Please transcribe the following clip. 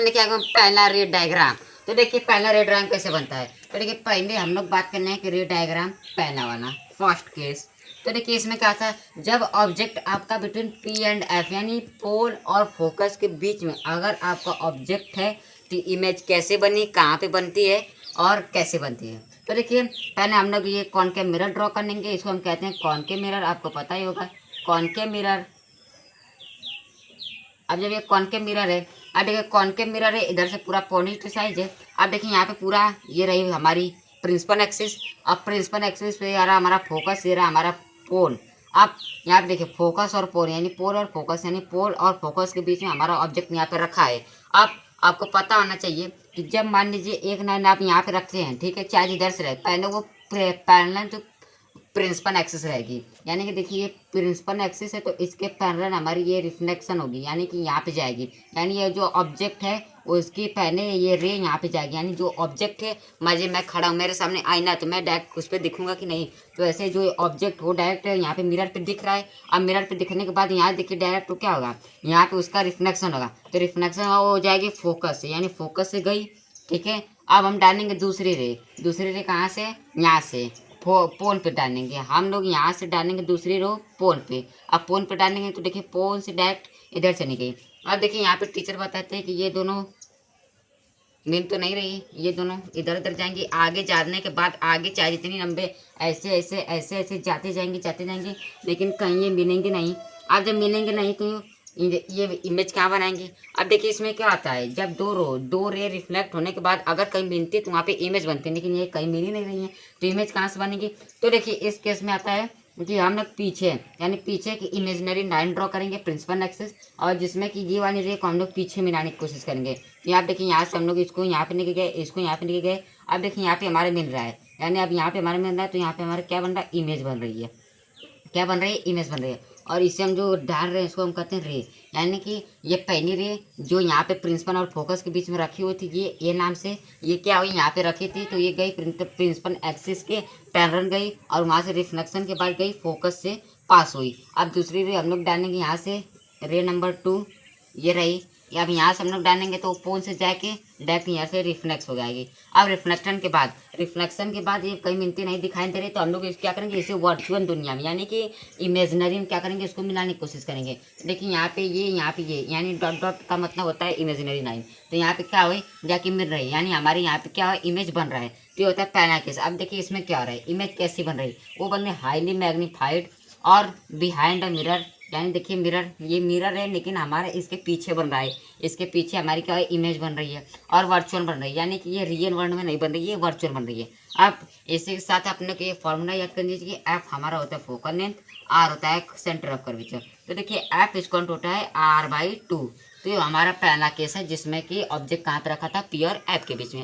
देखिए आगे पहला रे डायग्राम। तो देखिए पहला रे डायग्राम कैसे बनता है। तो देखिए पहले हम लोग बात करने हैं कि रे डायग्राम पहला वाला फर्स्ट केस। तो देखिए इसमें क्या था, जब ऑब्जेक्ट आपका बिटवीन पी एंड एफ यानी पोल और फोकस के बीच में अगर आपका ऑब्जेक्ट है तो इमेज कैसे बनी, कहाँ पे बनती है और कैसे बनती है। तो देखिए पहले हम लोग ये कॉनकेव मिरर ड्रॉ कर लेंगे। इसको हम कहते हैं कॉनकेव मिरर, आपको पता ही होगा कॉनकेव मिरर। अब जब ये कॉनकेव मिरर है, अब देखिए कॉनकेव मिरर है, इधर से पूरा पॉइंट साइज है। अब देखिए यहाँ पे पूरा ये रही हमारी प्रिंसिपल एक्सिस। अब प्रिंसिपल एक्सिस पे आ रहा हमारा फोकस, ये रहा हमारा पोल। अब यहाँ पे देखिए फोकस और पोल यानी पोल और फोकस यानी पोल और फोकस के बीच में हमारा ऑब्जेक्ट यहाँ पे रखा है। अब आपको पता होना चाहिए कि जब मान लीजिए एक लाइन आप यहाँ पे रखते हैं, ठीक है, चाहे इधर से रहे, पहले वो पैरेलल जो प्रिंसिपल एक्सिस रहेगी। यानी कि देखिए ये प्रिंसिपल एक्सिस है तो इसके पैरेलल हमारी ये रिफ्लेक्शन होगी, यानी कि यहाँ पे जाएगी। यानी ये जो ऑब्जेक्ट है उसकी पहले ये रे यहाँ पे जाएगी। यानी जो ऑब्जेक्ट है, मैं खड़ा हूँ, मेरे सामने आईना, तो मैं डायरेक्ट उस पर दिखूंगा कि नहीं। तो ऐसे जो ऑब्जेक्ट वो डायरेक्ट यहाँ पे मिरर पे दिख रहा है। अब मिरर पे दिखने के बाद यहाँ देखिए डायरेक्ट तो क्या होगा, यहाँ पे उसका रिफ्लेक्शन होगा। तो रिफ्लेक्शन हो जाएगी फोकस से, यानी फोकस से गई, ठीक है। अब हम डालेंगे दूसरी रे। दूसरी रे कहाँ से, यहाँ से पोल पे डालेंगे। हम लोग यहाँ से डालेंगे दूसरी रो पोल पे। अब पोल पे डालेंगे तो देखिए पोल से डायरेक्ट इधर चली गई। अब देखिए यहाँ पे टीचर बताते हैं कि ये दोनों मिल तो नहीं रही, ये दोनों इधर उधर जाएंगी। आगे जाने के बाद आगे चाहे जितनी लंबे ऐसे ऐसे ऐसे ऐसे जाते जाएंगे, लेकिन कहीं ये मिलेंगे नहीं। अब जब मिलेंगे नहीं तो ये इमेज कहाँ बनाएंगे। अब देखिए इसमें क्या आता है, जब दो रे रिफ्लेक्ट होने के बाद अगर कहीं मिलती है तो वहाँ पे इमेज बनती है, लेकिन ये कहीं मिल ही नहीं रही है तो इमेज कहाँ से बनेगी। तो देखिए इस केस में आता है कि हम लोग पीछे यानी पीछे की इमेजिनरी लाइन ड्रॉ करेंगे प्रिंसिपल एक्सिस, और जिसमें कि ये वाली रे को हम लोग पीछे मिलाने की कोशिश करेंगे। ये आप देखिए यहाँ से हम लोग इसको यहाँ पे लेके गए, इसको यहाँ पे लेके गए। अब देखिए यहाँ पे हमारे मिल रहा है, यानी अब यहाँ पे हमारे मिल रहा है तो यहाँ पे हमारे क्या बन रहा है, इमेज बन रही है। क्या बन रही है, इमेज बन रही है। और इसे हम जो डाल रहे हैं इसको हम कहते हैं रे। यानी कि ये पहली रे जो यहाँ पे प्रिंसिपल और फोकस के बीच में रखी हुई थी, ये नाम से ये क्या हुई, यहाँ पे रखी थी तो ये गई प्रिंसिपल एक्सिस के पैरेलल गई, और वहाँ से रिफ्लेक्शन के बाद गई फोकस से पास हुई। अब दूसरी रे हम लोग डालेंगे यहाँ से रे नंबर 2, ये रही। अब यहाँ से हम लोग डालेंगे तो पोल से जाके डायरेक्ट यहाँ से रिफ्लेक्स हो जाएगी। अब रिफ्लेक्शन के बाद ये कहीं मिलती नहीं दिखाई दे रही तो हम लोग इस क्या करेंगे, इसे वर्चुअल दुनिया में यानी कि इमेजिनरी में क्या करेंगे, इसको मिलाने की कोशिश करेंगे। देखिए यहाँ पे ये, यहाँ पे ये, यानी डॉट डॉट का मतलब होता है इमेजिनरी लाइन। तो यहाँ पे क्या हुई, जाके मिल रही है, यानी हमारे यहाँ पे क्या है, इमेज बन रहा है। तो ये होता है पहला केस। अब देखिए इसमें क्या हो रहा है, इमेज कैसी बन रही है, वो बन रही हाईली मैग्नीफाइड और बिहाइंड द मिरर। यानी देखिए मिरर, ये मिरर है लेकिन हमारा इसके पीछे बन रहा है, इसके पीछे हमारी क्या है, इमेज बन रही है और वर्चुअल बन रही है। यानी कि ये रियल वर्ल्ड में नहीं बन रही है, ये वर्चुअल बन रही है। अब इसी के साथ अपने को ये फॉर्मूला याद कर लीजिए कि एफ हमारा होता है फोकल लेंथ, आर होता है सेंटर ऑफ कर्वेचर। तो देखिए एफ इक्वल होता है R/2। तो ये हमारा पहला केस है जिसमें कि ऑब्जेक्ट कहाँ पे रखा था, पी और एफ के बीच में।